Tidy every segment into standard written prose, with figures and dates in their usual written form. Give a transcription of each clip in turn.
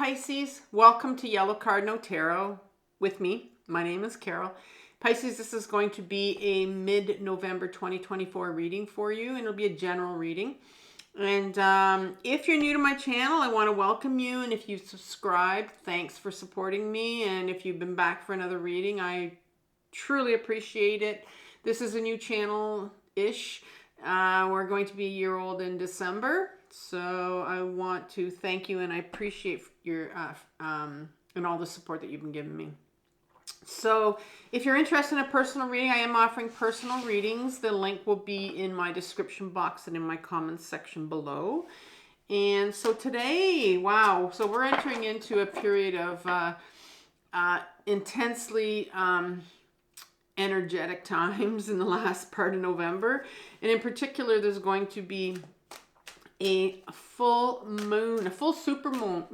Pisces. Welcome to Yellow Cardinal Tarot with me. My name is Carol. Pisces, this is going to be a mid-November 2024 reading for you, and it'll be a general reading. And if you're new to my channel, I want to welcome you. And if you've subscribed, thanks for supporting me. And if you've been back for another reading, I truly appreciate it. This is a new channel-ish. We're going to be a year old in December. So I want to thank you, and I appreciate your and all the support that you've been giving me. So if you're interested in a personal reading, I am offering personal readings. The link will be in my description box and in my comments section below. And so today, wow, so we're entering into a period of intensely energetic times in the last part of November. And in particular, there's going to be a full moon, a full super moon,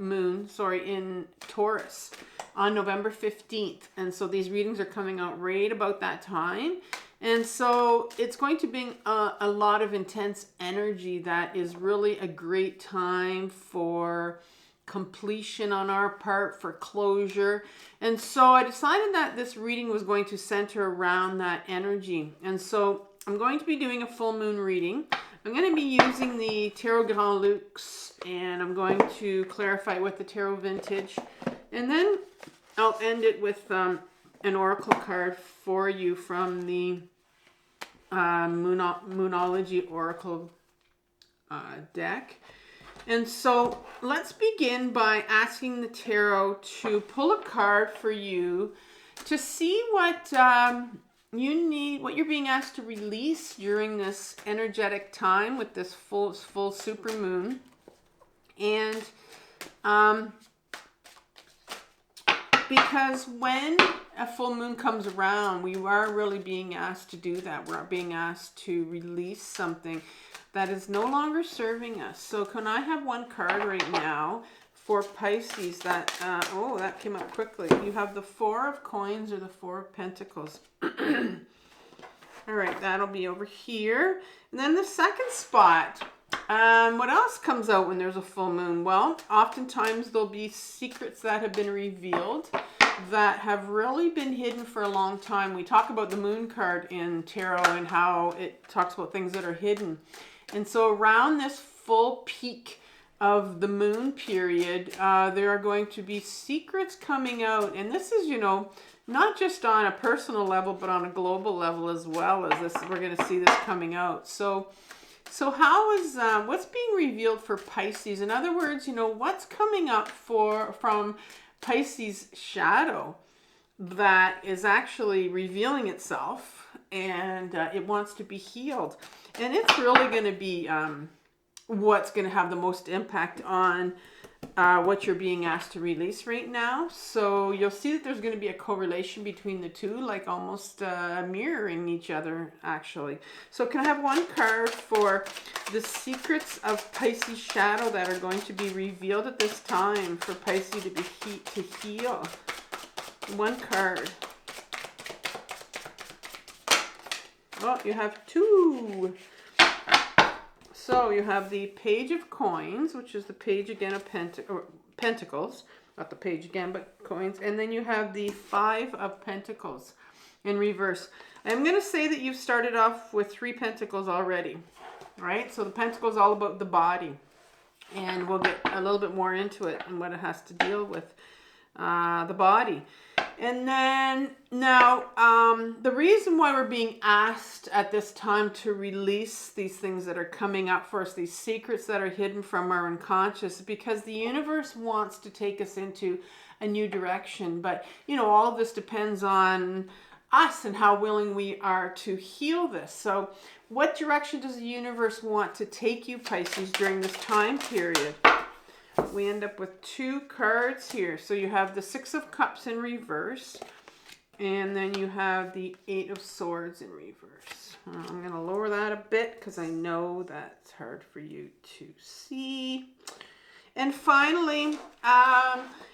in Taurus on November 15th. And so these readings are coming out right about that time. And so it's going to be a lot of intense energy that is really a great time for completion on our part, for closure. And so I decided that this reading was going to center around that energy. And so I'm going to be doing a full moon reading. I'm going to be using the Tarot Grand Luxe, and I'm going to clarify with the Tarot Vintage. And then I'll end it with an oracle card for you from the Moonology Oracle deck. And so let's begin by asking the tarot to pull a card for you to see what you need, what you're being asked to release during this energetic time with this full super moon. And because when a full moon comes around, we are really being asked to do that. We're being asked to release something that is no longer serving us. So can I have one card right now for Pisces? That oh, that came up quickly. You have the Four of Coins or the Four of Pentacles. All right, that'll be over here. And then the second spot. What else comes out when there's a full moon? Well, oftentimes there'll be secrets that have been revealed that have really been hidden for a long time. We talk about the moon card in tarot and how it talks about things that are hidden. And so around this full peak of the moon period, there are going to be secrets coming out. And this is, not just on a personal level, but on a global level as well as this. We're going to see this coming out. So how is, what's being revealed for Pisces? In other words, what's coming up from Pisces shadow that is actually revealing itself, and it wants to be healed. And it's really going to be what's going to have the most impact on what you're being asked to release right now. So you'll see that there's going to be a correlation between the two, like almost mirroring each other, actually. So can I have one card for the secrets of Pisces shadow that are going to be revealed at this time for Pisces to heal? One card. Oh, you have two. So you have the Page of Coins, which is the page again of Pentacles. Not the page again, but coins. And then you have the Five of Pentacles in reverse. I'm going to say that you've started off with 3 Pentacles already. Right? So the Pentacle is all about the body. And we'll get a little bit more into it and what it has to deal with. The body. And then now the reason why we're being asked at this time to release these things that are coming up for us, these secrets that are hidden from our unconscious, because the universe wants to take us into a new direction. But all of this depends on us and how willing we are to heal this. So what direction does the universe want to take you, Pisces, during this time period? We end up with 2 cards here. So you have the Six of Cups in reverse, and then you have the Eight of Swords in reverse. I'm going to lower that a bit because I know that's hard for you to see. And finally,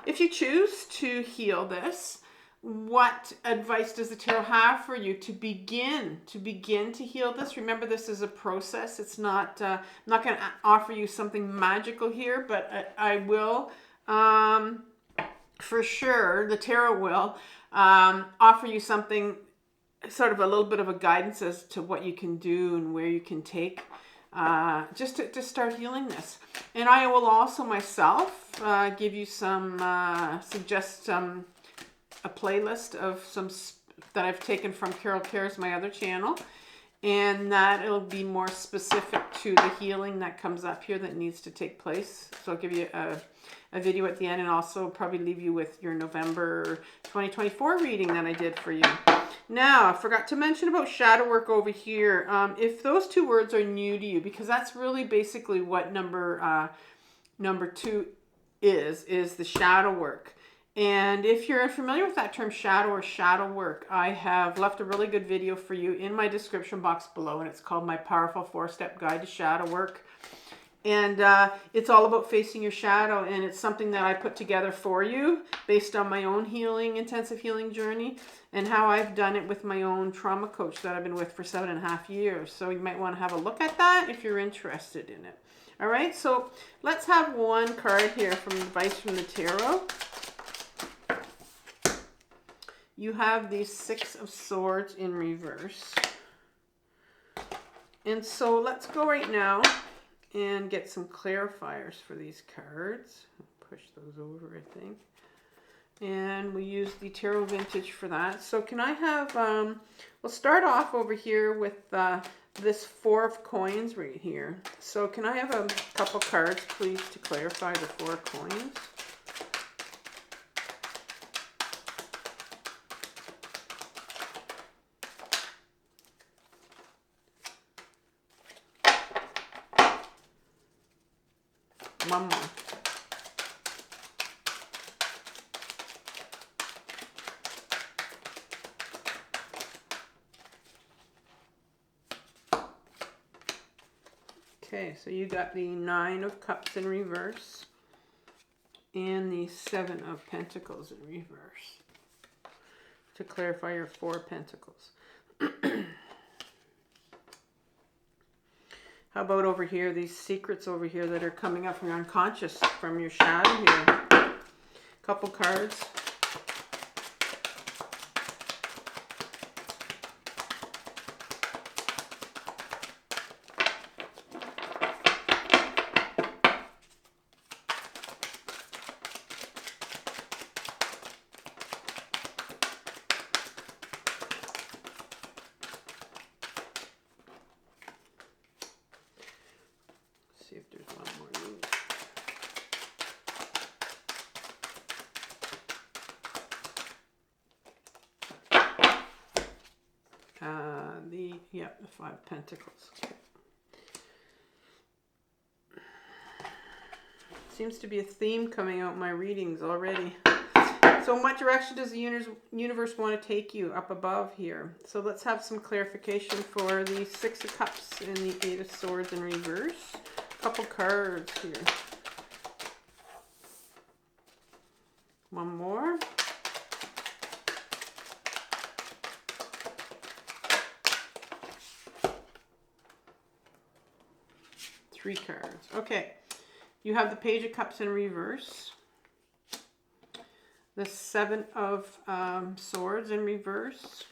if you choose to heal this, what advice does the tarot have for you to begin to heal this? Remember, this is a process. It's not, I'm not going to offer you something magical here, but I will For sure, the tarot will offer you something, sort of a little bit of a guidance as to what you can do and where you can take just to start healing this. And I will also myself give you some, suggest a playlist of some that I've taken from Carol Cares, my other channel. And that it'll be more specific to the healing that comes up here that needs to take place. So I'll give you a video at the end, and also probably leave you with your November 2024 reading that I did for you. Now, I forgot to mention about shadow work over here. If those two words are new to you, because that's really basically what number 2 is the shadow work. And if you're familiar with that term shadow or shadow work, I have left a really good video for you in my description box below, and it's called My Powerful 4-Step Guide to Shadow Work. And it's all about facing your shadow, and it's something that I put together for you based on my own intensive healing journey, and how I've done it with my own trauma coach that I've been with for 7.5 years. So you might want to have a look at that if you're interested in it. All right, so let's have one card here from Advice from the Tarot. You have the 6 of Swords in reverse. And so let's go right now and get some clarifiers for these cards. Push those over, I think. And we use the Tarot Vintage for that. So can I have, we'll start off over here with this 4 of Coins right here. So can I have a couple cards, please, to clarify the 4 of Coins? One more. Okay, so you got the 9 of Cups in reverse and the 7 of Pentacles in reverse to clarify your 4 of Pentacles. How about over here, these secrets over here that are coming up from your unconscious, from your shadow here? Couple cards. See if there's one more loose. The 5 Pentacles. Okay. Seems to be a theme coming out in my readings already. So in what direction does the universe want to take you up above here? So let's have some clarification for the 6 of Cups and the 8 of Swords in reverse. Couple cards here. One more. Three cards. Okay. You have the Page of Cups in reverse. The 7 of Swords in reverse.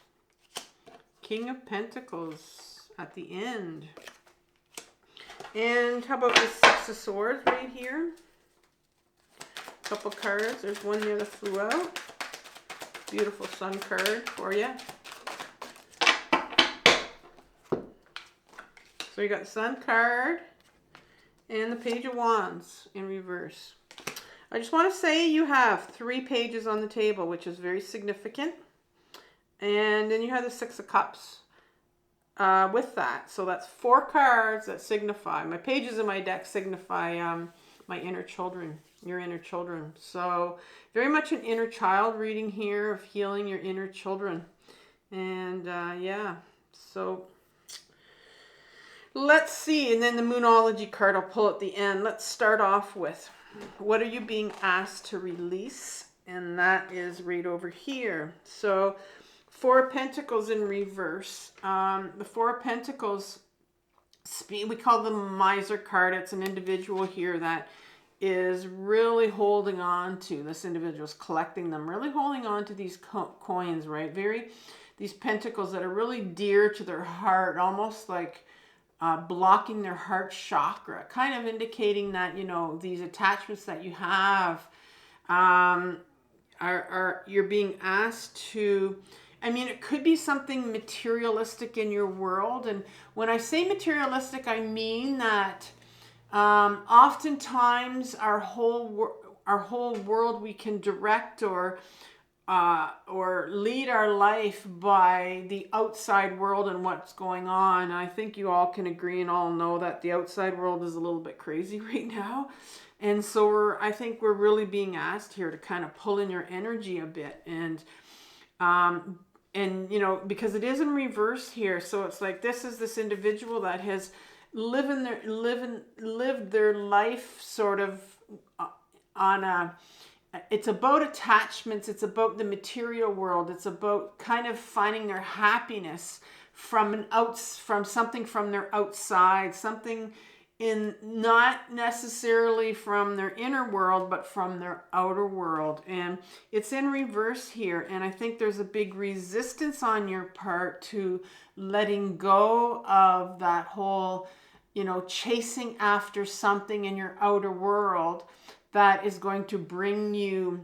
King of Pentacles at the end. And how about the 6 of Swords right here? Couple cards. There's one there that flew out. Beautiful Sun card for you. So you got the Sun card and the Page of Wands in reverse. I just want to say you have 3 pages on the table, which is very significant. And then you have the 6 of Cups with that. So that's 4 cards that signify. My pages in my deck signify my inner children, your inner children. So very much an inner child reading here of healing your inner children. And yeah, so let's see. And then the Moonology card I'll pull at the end. Let's start off with, what are you being asked to release? And that is right over here. So 4 of Pentacles in reverse. The 4 of Pentacles, we call them Miser card. It's an individual here that is really holding on to, this individual's collecting them, really holding on to these coins, right? These pentacles that are really dear to their heart, almost like blocking their heart chakra, kind of indicating that, you know, these attachments that you have you're being asked to, I mean, it could be something materialistic in your world. And when I say materialistic, I mean that oftentimes our whole world, we can direct or lead our life by the outside world and what's going on. I think you all can agree and all know that the outside world is a little bit crazy right now. And so I think we're really being asked here to kind of pull in your energy a bit. And you know, because it is in reverse here. So it's like, this individual that has lived their life sort of on it's about attachments. It's about the material world. It's about kind of finding their happiness from something from their outside, something not necessarily from their inner world, but from their outer world. And it's in reverse here. And I think there's a big resistance on your part to letting go of that whole, you know, chasing after something in your outer world that is going to bring you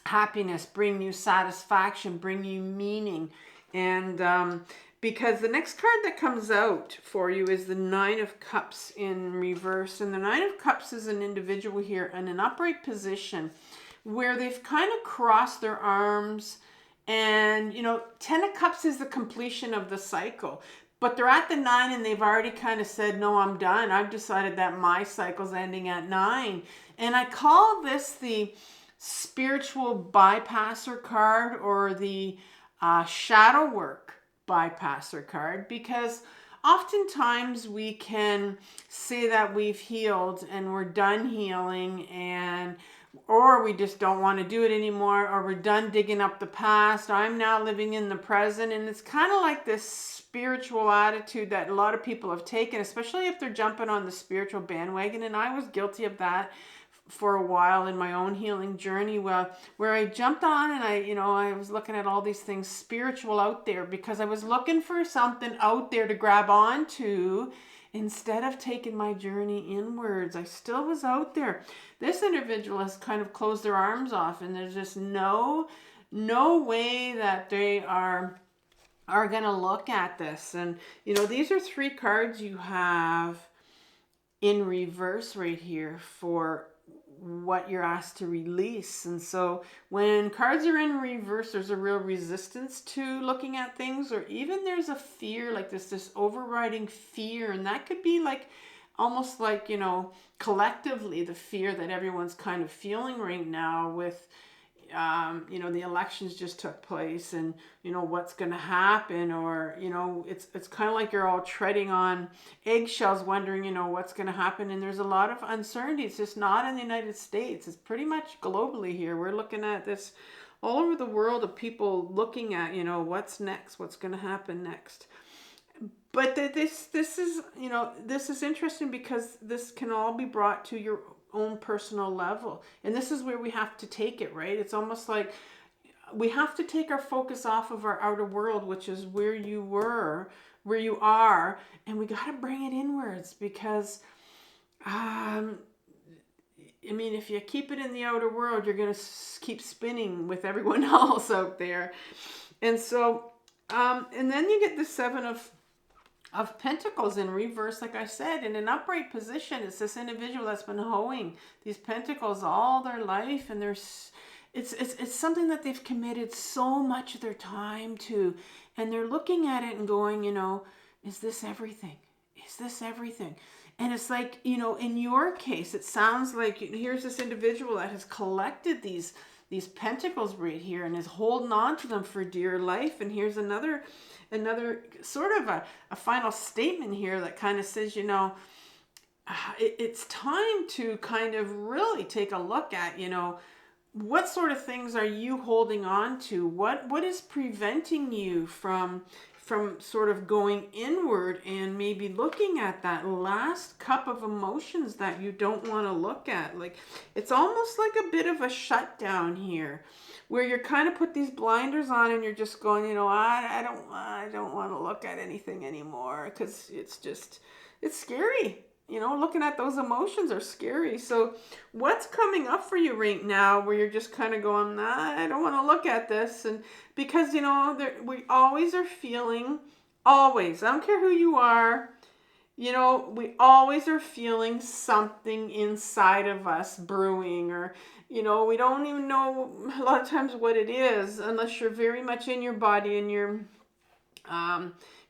happiness, bring you satisfaction, bring you meaning. And because the next card that comes out for you is the Nine of Cups in reverse. And the Nine of Cups is an individual here in an upright position where they've kind of crossed their arms. And, you know, 10 of Cups is the completion of the cycle. But they're at the 9 and they've already kind of said, no, I'm done. I've decided that my cycle's ending at 9. And I call this the spiritual bypasser card, or the shadow work bypasser card, because oftentimes we can say that we've healed and we're done healing, or we just don't want to do it anymore, or we're done digging up the past. I'm now living in the present. And it's kind of like this spiritual attitude that a lot of people have taken, especially if they're jumping on the spiritual bandwagon. And I was guilty of that for a while in my own healing journey, where I jumped on and I was looking at all these things spiritual out there because I was looking for something out there to grab onto instead of taking my journey inwards. I still was out there. This individual has kind of closed their arms off, and there's just no way that they are going to look at this. And, you know, these are 3 cards you have in reverse right here for what you're asked to release. And so when cards are in reverse, there's a real resistance to looking at things, or even there's a fear, like this overriding fear. And that could be like almost like, you know, collectively the fear that everyone's kind of feeling right now with you know, the elections just took place, and, you know, what's going to happen, or, you know, it's kind of like you're all treading on eggshells, wondering, you know, what's going to happen. And there's a lot of uncertainty. It's just not in the United States. It's pretty much globally here. We're looking at this all over the world, of people looking at, you know, what's next, what's going to happen next. But this is, you know, this is interesting because this can all be brought to your own personal level. And this is where we have to take it, right? It's almost like we have to take our focus off of our outer world, which is where you are, and we got to bring it inwards, because I mean, if you keep it in the outer world, you're going to keep spinning with everyone else out there. And so and then you get the 7 of Pentacles in reverse, like I said, in an upright position. It's this individual that's been holding these pentacles all their life, and it's something that they've committed so much of their time to, and they're looking at it and going, you know, is this everything? Is this everything? And it's like, you know, in your case, it sounds like here's this individual that has collected these pentacles right here and is holding on to them for dear life. And here's another sort of a final statement here that kind of says, you know, it's time to kind of really take a look at, you know, what sort of things are you holding on to? What is preventing you from from sort of going inward and maybe looking at that last cup of emotions that you don't want to look at. Like, it's almost like a bit of a shutdown here, where you're kind of put these blinders on and you're just going, you know, I don't want to look at anything anymore, because it's scary. You know, looking at those emotions are scary. So what's coming up for you right now where you're just kind of going, nah, I don't want to look at this? And because, you know, we always are feeling, always, I don't care who you are, you know, we always are feeling something inside of us brewing, or, you know, we don't even know a lot of times what it is unless you're very much in your body and you're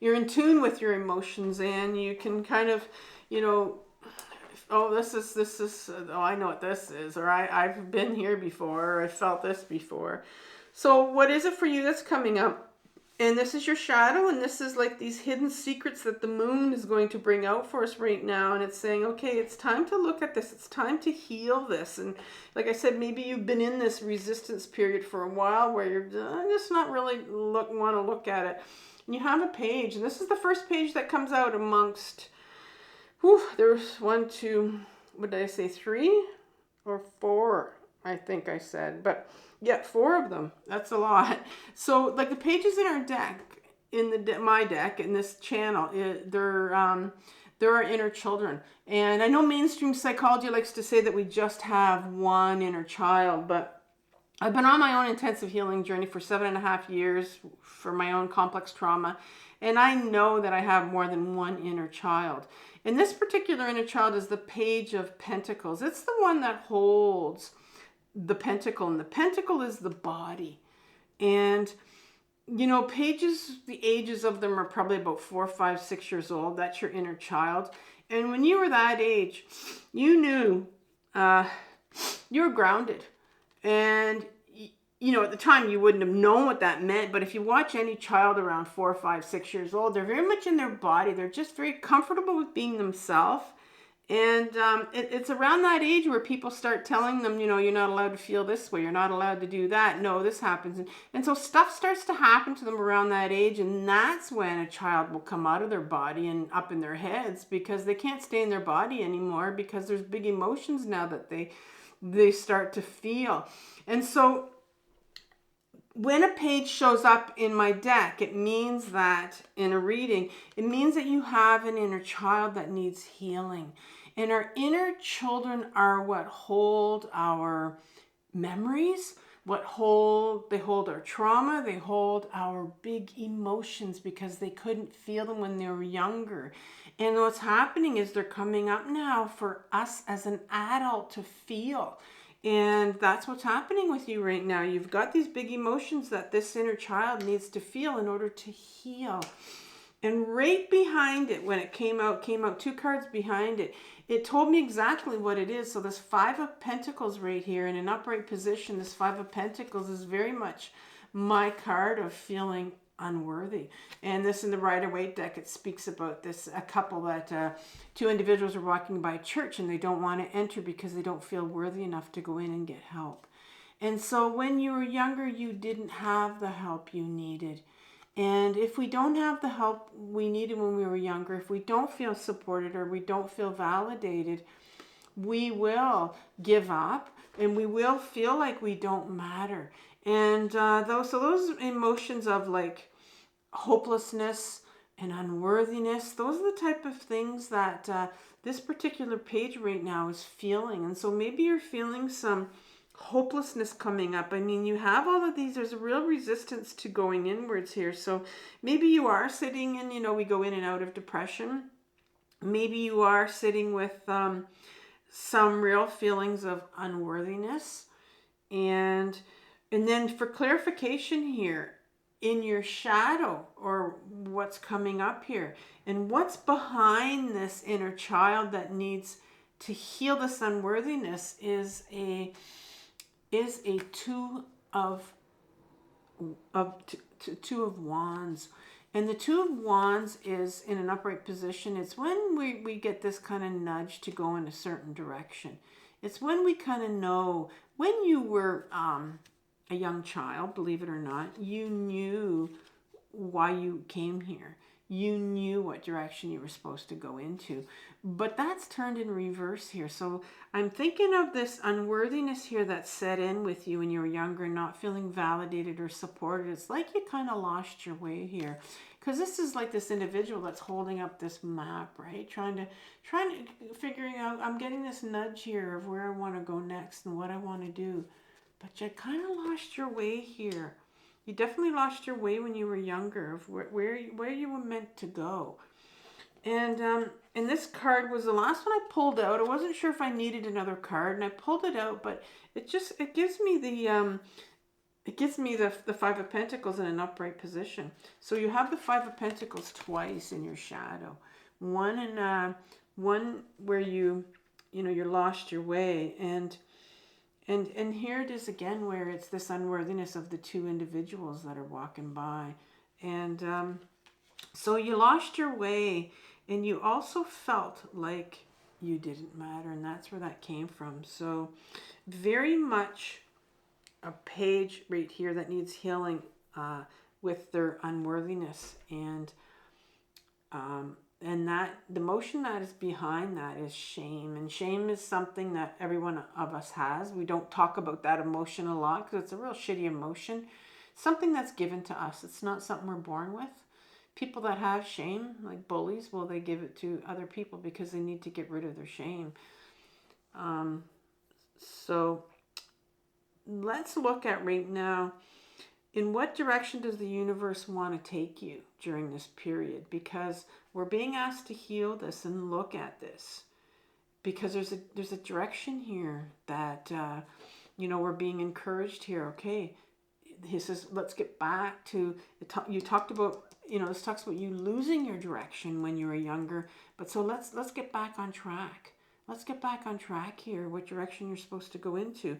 in tune with your emotions, and you can kind of, you know, oh, this is, oh, I know what this is, or I've been here before, or I felt this before. So what is it for you that's coming up? And this is your shadow, and this is like these hidden secrets that the moon is going to bring out for us right now. And it's saying, okay, it's time to look at this. It's time to heal this. And like I said, maybe you've been in this resistance period for a while where you're just not really want to look at it. And you have a page, and this is the first page that comes out amongst, there's 1, 2, what did I say, 3 or 4, I think I said. But yeah, 4 of them. That's a lot. So like the pages in our deck, in my deck, in this channel, they're our inner children. And I know mainstream psychology likes to say that we just have one inner child, but I've been on my own intensive healing journey for 7.5 years for my own complex trauma. And I know that I have more than one inner child. And this particular inner child is the Page of Pentacles. It's the one that holds the pentacle, and the pentacle is the body. And, you know, pages, the ages of them are probably about 4, 5, 6 years old. That's your inner child. And when you were that age, you knew you were grounded. And you know, at the time you wouldn't have known what that meant, but if you watch any child around 4, 5, 6 years old, they're very much in their body. They're just very comfortable with being themselves. And it's around that age where people start telling them, you know, you're not allowed to feel this way, you're not allowed to do that. No, this happens. And so stuff starts to happen to them around that age, and that's when a child will come out of their body and up in their heads, because they can't stay in their body anymore, because there's big emotions now that they start to feel. And so when a page shows up in my deck, it means that in a reading, it means that you have an inner child that needs healing. And our inner children are what hold our memories, they hold our trauma, they hold our big emotions, because they couldn't feel them when they were younger. And what's happening is they're coming up now for us as an adult to feel. And that's what's happening with you right now. You've got these big emotions that this inner child needs to feel in order to heal. And right behind it, when it came out 2 cards behind it, it told me exactly what it is. So this 5 of Pentacles right here in an upright position, this 5 of Pentacles is very much my card of feeling unworthy. And this in the Rider-Waite deck, it speaks about this, a couple that 2 individuals are walking by church and they don't want to enter because they don't feel worthy enough to go in and get help. And so when you were younger, you didn't have the help you needed. And if we don't have the help we needed when we were younger, if we don't feel supported or we don't feel validated, we will give up and we will feel like we don't matter. And those emotions of like hopelessness and unworthiness, those are the type of things that this particular page right now is feeling. And so maybe you're feeling some hopelessness coming up. I mean, you have all of these, there's a real resistance to going inwards here. So maybe you are sitting in, you know, we go in and out of depression. Maybe you are sitting with some real feelings of unworthiness. And then for clarification here, in your shadow, or what's coming up here, and what's behind this inner child that needs to heal this unworthiness is a 2 of Wands. And the 2 of Wands is in an upright position. It's when we get this kind of nudge to go in a certain direction. It's when we kind of know, when you were a young child, believe it or not, you knew why you came here. You knew what direction you were supposed to go into. But that's turned in reverse here. So I'm thinking of this unworthiness here that set in with you when you were younger, not feeling validated or supported. It's like you kind of lost your way here. Because this is like this individual that's holding up this map, right? Trying to figuring out, I'm getting this nudge here of where I want to go next and what I want to do. But you kind of lost your way here. You definitely lost your way when you were younger of where you were meant to go. And this card was the last one I pulled out. I wasn't sure if I needed another card, and I pulled it out, but it gives me the Five of Pentacles in an upright position. So you have the Five of Pentacles twice in your shadow. One where you lost your way, and here it is again where it's this unworthiness of the two individuals that are walking by. And so you lost your way, and you also felt like you didn't matter, and that's where that came from. So very much a page right here that needs healing with their unworthiness. And that the emotion that is behind that is shame. And shame is something that every one of us has. We don't talk about that emotion a lot because it's a real shitty emotion. Something that's given to us. It's not something we're born with. People that have shame, like bullies, well, they give it to other people because they need to get rid of their shame. So let's look at right now, in what direction does the universe want to take you during this period? Because we're being asked to heal this and look at this. Because there's a direction here that, we're being encouraged here. Okay, he says, let's get back to, you talked about, this talks about you losing your direction when you were younger. But so let's get back on track. Let's get back on track here, what direction you're supposed to go into.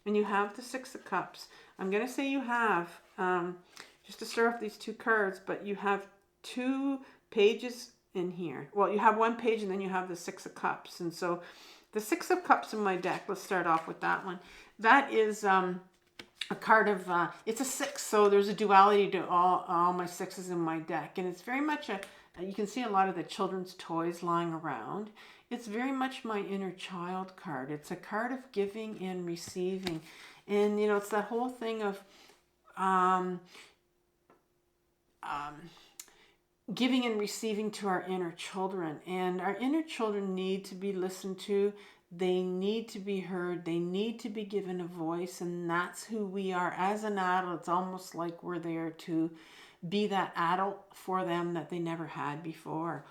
And you have the Six of Cups. I'm going to say you have, just to start off these two cards, but you have two pages in here. Well, you have one page and then you have the Six of Cups. And so the Six of Cups in my deck, let's start off with that one. That is a card of, it's a six, so there's a duality to all my sixes in my deck. And it's very much you can see a lot of the children's toys lying around. It's very much my inner child card. It's a card of giving and receiving. And, it's that whole thing of giving and receiving to our inner children. And our inner children need to be listened to. They need to be heard. They need to be given a voice. And that's who we are. As an adult, it's almost like we're there to be that adult for them that they never had before.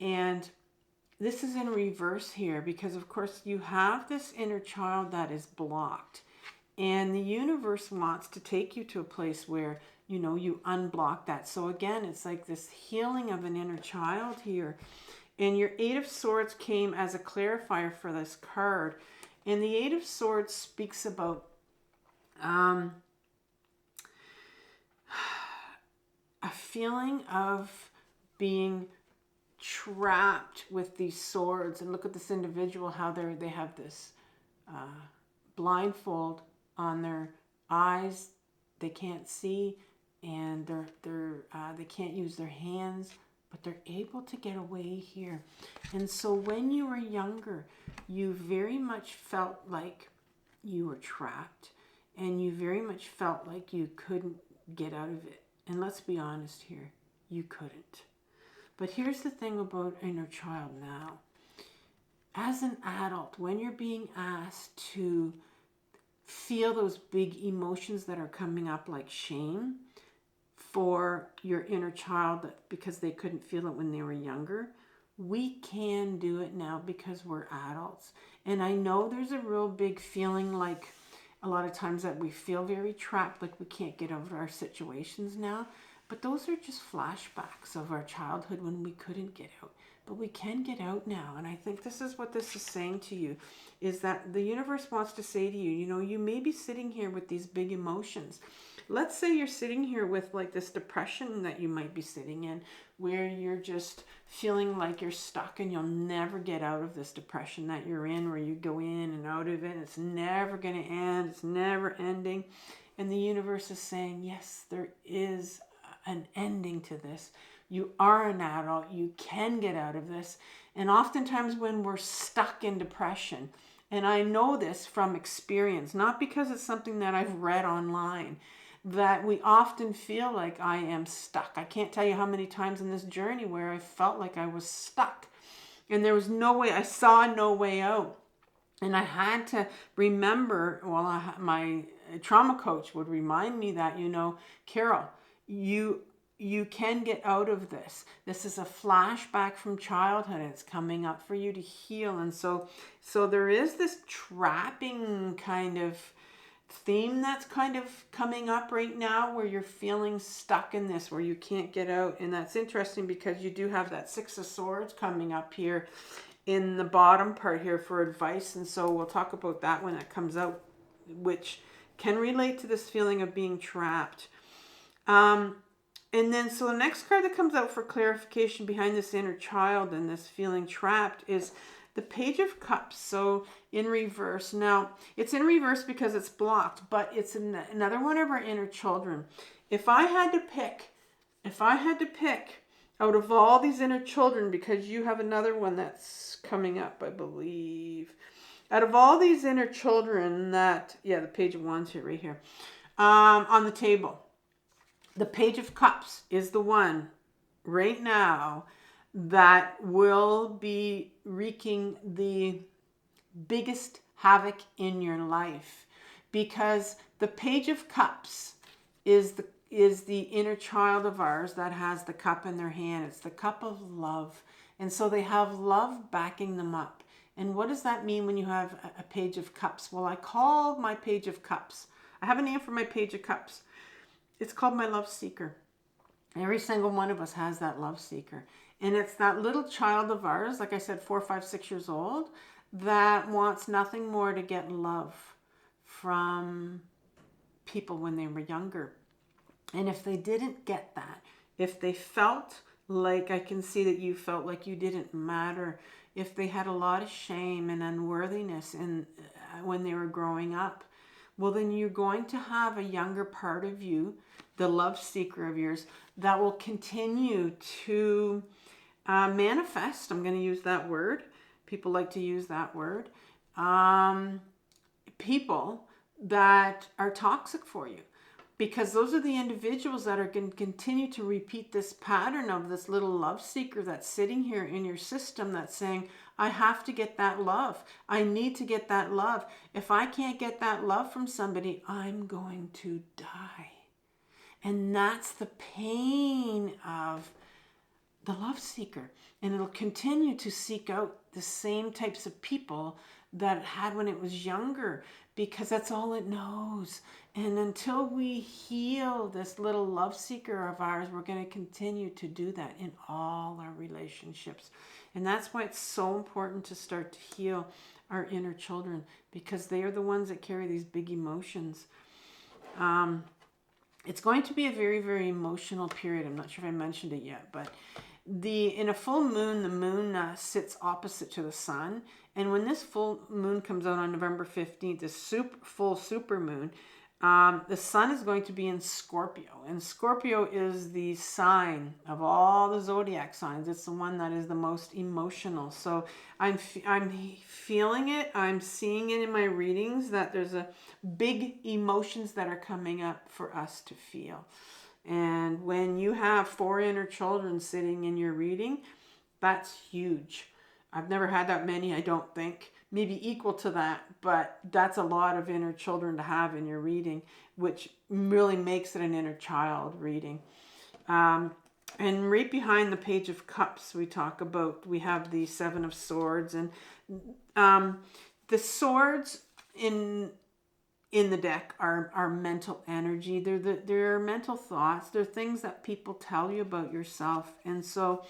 And this is in reverse here because, of course, you have this inner child that is blocked. And the universe wants to take you to a place where, you unblock that. So again, it's like this healing of an inner child here. And your Eight of Swords came as a clarifier for this card. And the Eight of Swords speaks about a feeling of being trapped with these swords. And look at this individual, how they have this blindfold on their eyes. They can't see, and they can't use their hands, but they're able to get away here. And so when you were younger, you very much felt like you were trapped, and you very much felt like you couldn't get out of it. And let's be honest here, you couldn't. But here's the thing about inner child now. As an adult, when you're being asked to feel those big emotions that are coming up like shame for your inner child because they couldn't feel it when they were younger, we can do it now because we're adults. And I know there's a real big feeling like a lot of times that we feel very trapped, like we can't get over our situations now. But those are just flashbacks of our childhood when we couldn't get out. But we can get out now. And I think this is what this is saying to you, is that the universe wants to say to you, you may be sitting here with these big emotions. Let's say you're sitting here with like this depression that you might be sitting in, where you're just feeling like you're stuck and you'll never get out of this depression that you're in, where you go in and out of it. And it's never going to end. It's never ending. And the universe is saying, yes, there is an ending to this. You are an adult. You can get out of this. And oftentimes when we're stuck in depression, and I know this from experience, not because it's something that I've read online, that we often feel like I am stuck. I can't tell you how many times in this journey where I felt like I was stuck. And there was no way, I saw no way out. And I had to remember, well, my trauma coach would remind me that, Carol, you can get out of this. This is a flashback from childhood. It's coming up for you to heal. And so there is this trapping kind of theme that's kind of coming up right now where you're feeling stuck in this, where you can't get out. And that's interesting because you do have that Six of Swords coming up here in the bottom part here for advice. And so we'll talk about that when it comes out, which can relate to this feeling of being trapped. And then, so the next card that comes out for clarification behind this inner child and this feeling trapped is the Page of Cups. So in reverse. Now, it's in reverse because it's blocked, but it's another one of our inner children. If I had to pick out of all these inner children, because you have another one that's coming up, I believe. Out of all these inner children that, the Page of Wands here, right here, on the table. The Page of Cups is the one right now that will be wreaking the biggest havoc in your life, because the Page of Cups is the inner child of ours that has the cup in their hand. It's the cup of love. And so they have love backing them up. And what does that mean when you have a Page of Cups? Well, I call my Page of Cups. I have a name for my Page of Cups. It's called my love seeker. Every single one of us has that love seeker. And it's that little child of ours, like I said, 4, 5, 6 years old, that wants nothing more to get love from people when they were younger. And if they didn't get that, if they felt like, I can see that you felt like you didn't matter, if they had a lot of shame and unworthiness when they were growing up, well, then you're going to have a younger part of you, the love seeker of yours, that will continue to manifest. I'm going to use that word. People like to use that word. People that are toxic for you. Because those are the individuals that are going to continue to repeat this pattern of this little love seeker that's sitting here in your system that's saying, I have to get that love. I need to get that love. If I can't get that love from somebody, I'm going to die. And that's the pain of the love seeker. And it'll continue to seek out the same types of people that it had when it was younger, because that's all it knows. And until we heal this little love seeker of ours, we're going to continue to do that in all our relationships. And that's why it's so important to start to heal our inner children, because they are the ones that carry these big emotions. It's going to be a very, very emotional period. I'm not sure if I mentioned it yet, but in a full moon, the moon sits opposite to the sun. And when this full moon comes out on November 15th, this full super moon, the sun is going to be in Scorpio. And Scorpio is the sign of all the zodiac signs. It's the one that is the most emotional. So I'm feeling it. I'm seeing it in my readings that there's a big emotions that are coming up for us to feel. And when you have 4 inner children sitting in your reading, that's huge. I've never had that many, I don't think. Maybe equal to that, but that's a lot of inner children to have in your reading, which really makes it an inner child reading. And right behind the Page of Cups, we have the 7 of Swords. And the swords in the deck are mental energy. They're mental thoughts. They're things that people tell you about yourself. And so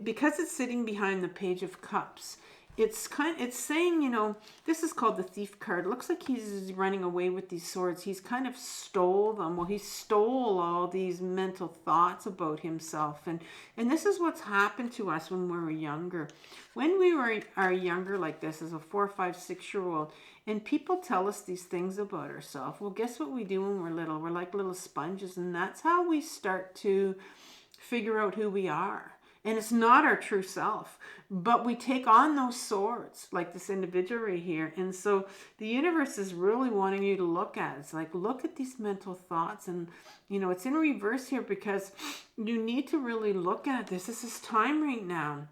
because it's sitting behind the Page of Cups, it's saying, this is called the Thief card. It looks like he's running away with these swords. He's kind of stole them. Well, he stole all these mental thoughts about himself. And this is what's happened to us when we were younger. When we are younger like this, as a 4, 5, 6-year-old, And people tell us these things about ourselves. Well, guess what we do when we're little? We're like little sponges, and that's how we start to figure out who we are. And it's not our true self, but we take on those swords, like this individual right here. And so the universe is really wanting you to look at it. It's like, look at these mental thoughts. And, you know, it's in reverse here because you need to really look at this. This is time right now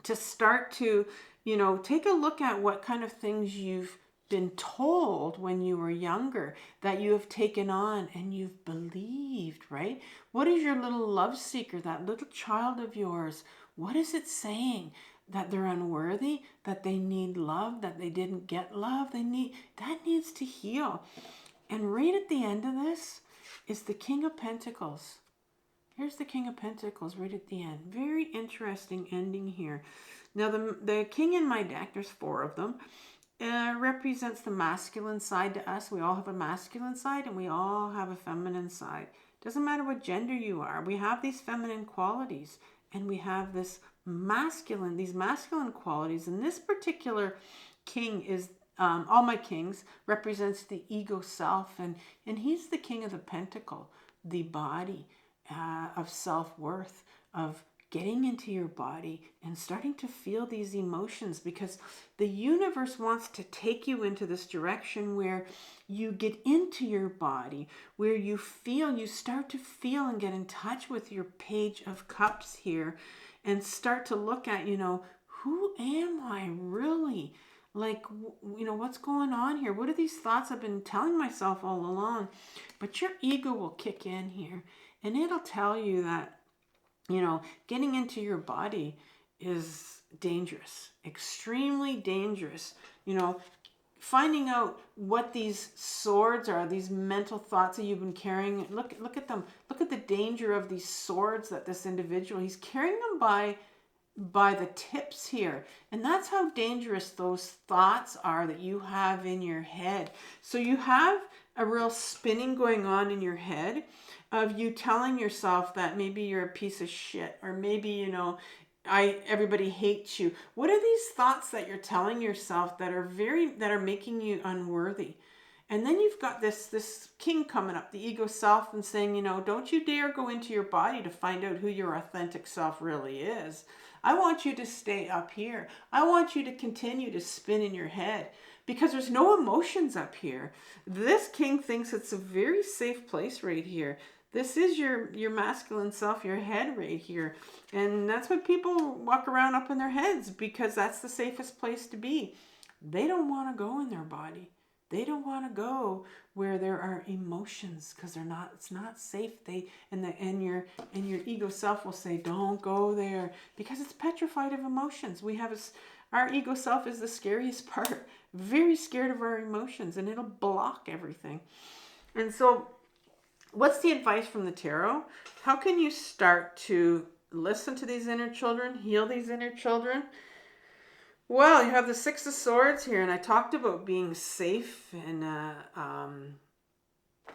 to start to, you know, take a look at what kind of things you've been told when you were younger that you have taken on and you've believed, right? What is your little love seeker, that little child of yours? What is it saying? That they're unworthy, that they need love, that they didn't get love, that needs to heal. And right at the end of this is the King of Pentacles. Here's the King of Pentacles right at the end. Very interesting ending here. Now the king in my deck, there's 4 of them, represents the masculine side to us. We all have a masculine side and we all have a feminine side. Doesn't matter what gender you are. We have these feminine qualities and we have these masculine qualities. And this particular king is, all my kings, represents the ego self. And he's the king of the pentacle, the body of self-worth, of getting into your body and starting to feel these emotions, because the universe wants to take you into this direction where you get into your body, where you start to feel and get in touch with your Page of Cups here and start to look at, you know, who am I really? Like, you know, what's going on here? What are these thoughts I've been telling myself all along? But your ego will kick in here and it'll tell you that, you know, getting into your body is dangerous, extremely dangerous. You know, finding out what these swords are, these mental thoughts that you've been carrying. Look at them. Look at the danger of these swords that this individual, he's carrying them by the tips here. And that's how dangerous those thoughts are that you have in your head. So you have a real spinning going on in your head of you telling yourself that maybe you're a piece of shit, or maybe, you know, everybody hates you. What are these thoughts that you're telling yourself that are making you unworthy? And then you've got this king coming up, the ego self, and saying, you know, don't you dare go into your body to find out who your authentic self really is. I want you to stay up here. I want you to continue to spin in your head because there's no emotions up here. This king thinks it's a very safe place right here. This is your masculine self, your head right here. And that's what people walk around up in their heads, because that's the safest place to be. They don't want to go in their body. They don't want to go where there are emotions, because it's not safe. And your ego self will say, don't go there, because it's petrified of emotions. Our ego self is the scariest part, very scared of our emotions, and it'll block everything. And so what's the advice from the tarot? How can you start to listen to these inner children, heal these inner children? Well, you have the 6 of Swords here, and I talked about being safe, and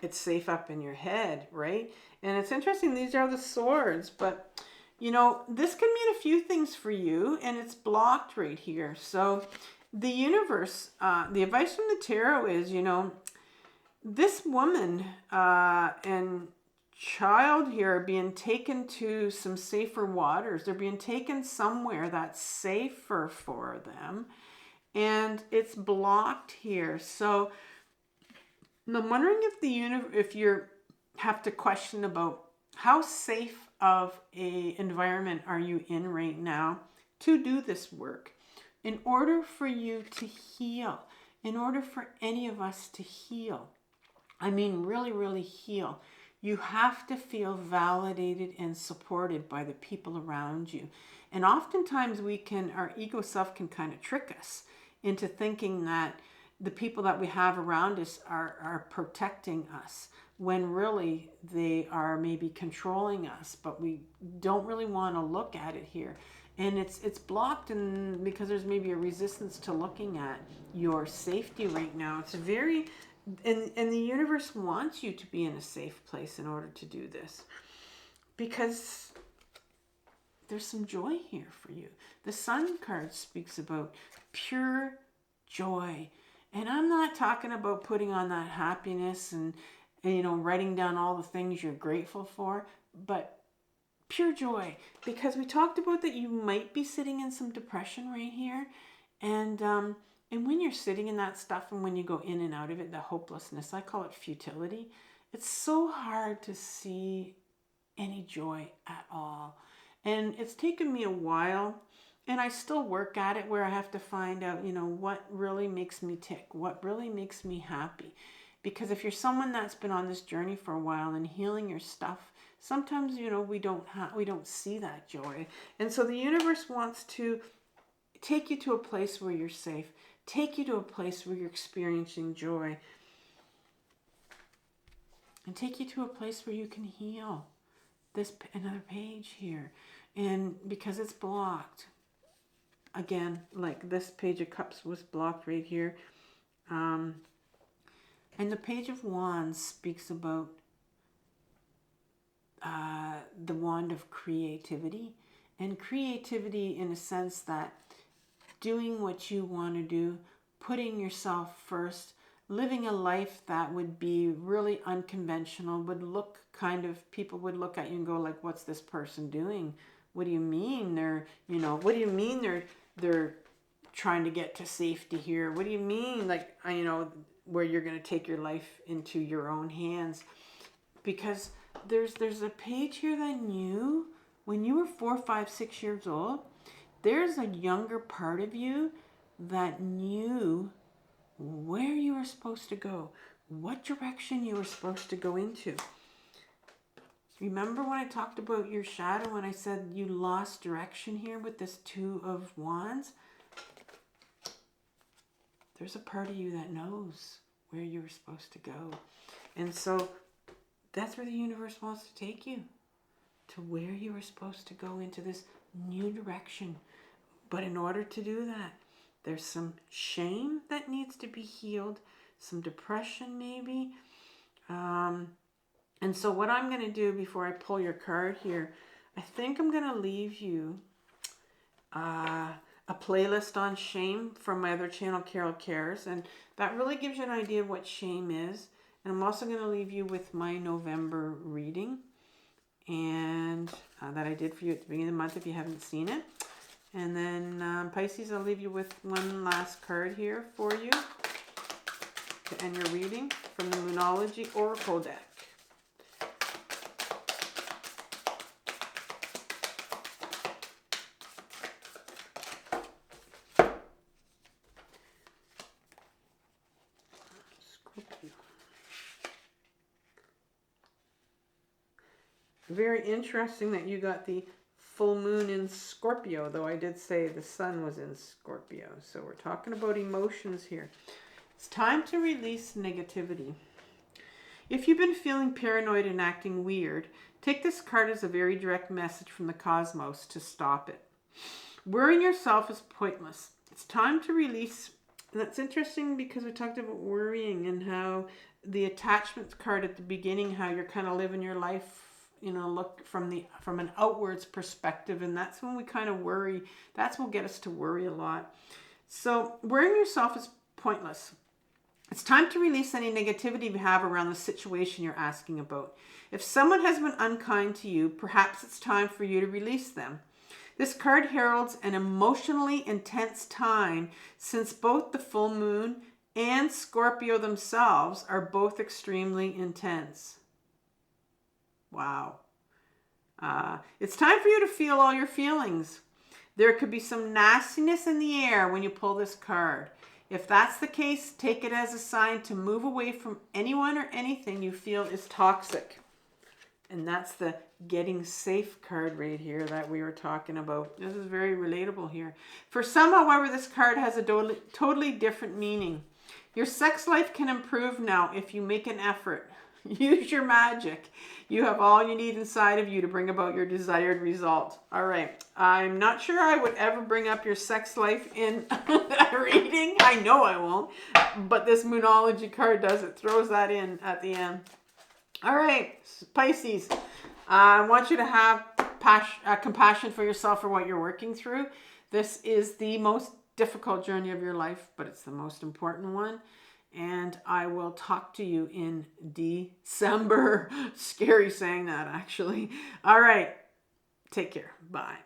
it's safe up in your head, right? And it's interesting, these are the swords, but, you know, this can mean a few things for you, and it's blocked right here. So the universe, the advice from the tarot is, you know, this woman and child here are being taken to some safer waters. They're being taken somewhere that's safer for them. And it's blocked here. So I'm wondering if you have to question about how safe of a environment are you in right now to do this work. In order for you to heal, in order for any of us to heal, I mean really, really heal, you have to feel validated and supported by the people around you. And oftentimes our ego self can kind of trick us into thinking that the people that we have around us are protecting us, when really they are maybe controlling us, but we don't really want to look at it here. And it's blocked, and because there's maybe a resistance to looking at your safety right now. It's very... And the universe wants you to be in a safe place in order to do this, because there's some joy here for you. The Sun card speaks about pure joy And I'm not talking about putting on that happiness and you know, writing down all the things you're grateful for, but pure joy. Because we talked about that you might be sitting in some depression right here. And when you're sitting in that stuff and when you go in and out of it, the hopelessness, I call it futility. It's so hard to see any joy at all. And it's taken me a while, and I still work at it, where I have to find out, you know, what really makes me tick, what really makes me happy. Because if you're someone that's been on this journey for a while and healing your stuff, sometimes, you know, we don't see that joy. And so the universe wants to take you to a place where you're safe, take you to a place where you're experiencing joy, and take you to a place where you can heal. This another page here, and because it's blocked again, like this page of cups was blocked right here, and the page of wands speaks about the wand of creativity, and creativity in a sense that doing what you want to do, putting yourself first, living a life that would be really unconventional, would look kind of, people would look at you and go like, what's this person doing? What do you mean they're, you know, what do you mean they're trying to get to safety here? What do you mean, like, you know, where you're going to take your life into your own hands? Because there's a page here that knew when you were 4, 5, 6 years old, there's a younger part of you that knew where you were supposed to go, what direction you were supposed to go into. Remember when I talked about your shadow, when I said you lost direction here with this 2 of wands? There's a part of you that knows where you were supposed to go. And so that's where the universe wants to take you, to where you were supposed to go, into this new direction. But in order to do that, there's some shame that needs to be healed, some depression maybe. And so what I'm going to do before I pull your card here, I think I'm going to leave you a playlist on shame from my other channel, Carol Cares. And that really gives you an idea of what shame is. And I'm also going to leave you with my November reading, and that I did for you at the beginning of the month if you haven't seen it. And then Pisces, I'll leave you with one last card here for you to end your reading from the Moonology Oracle deck. Scorpio. Very interesting that you got the full moon in Scorpio, though I did say the sun was in Scorpio. So we're talking about emotions here. It's time to release negativity. If you've been feeling paranoid and acting weird, take this card as a very direct message from the cosmos to stop it. Worrying yourself is pointless. It's time to release. And that's interesting because we talked about worrying and how the attachment card at the beginning, how you're kind of living your life, you know, look from an outwards perspective, and that's when we kind of worry. That's what get us to worry a lot. So worrying yourself is pointless. It's time to release any negativity you have around the situation you're asking about. If someone has been unkind to you, perhaps it's time for you to release them. This card heralds an emotionally intense time, since both the full moon and Scorpio themselves are both extremely intense. Wow. It's time for you to feel all your feelings. There could be some nastiness in the air when you pull this card. If that's the case, take it as a sign to move away from anyone or anything you feel is toxic. And that's the getting safe card right here that we were talking about. This is very relatable here. For some, however, this card has a totally different meaning. Your sex life can improve now if you make an effort. Use your magic. You have all you need inside of you to bring about your desired result. All right. I'm not sure I would ever bring up your sex life in a reading. I know I won't. But this Moonology card does. It throws that in at the end. All right, Pisces. I want you to have compassion for yourself for what you're working through. This is the most difficult journey of your life, but it's the most important one. And I will talk to you in December. Scary saying that, actually. All right. Take care. Bye.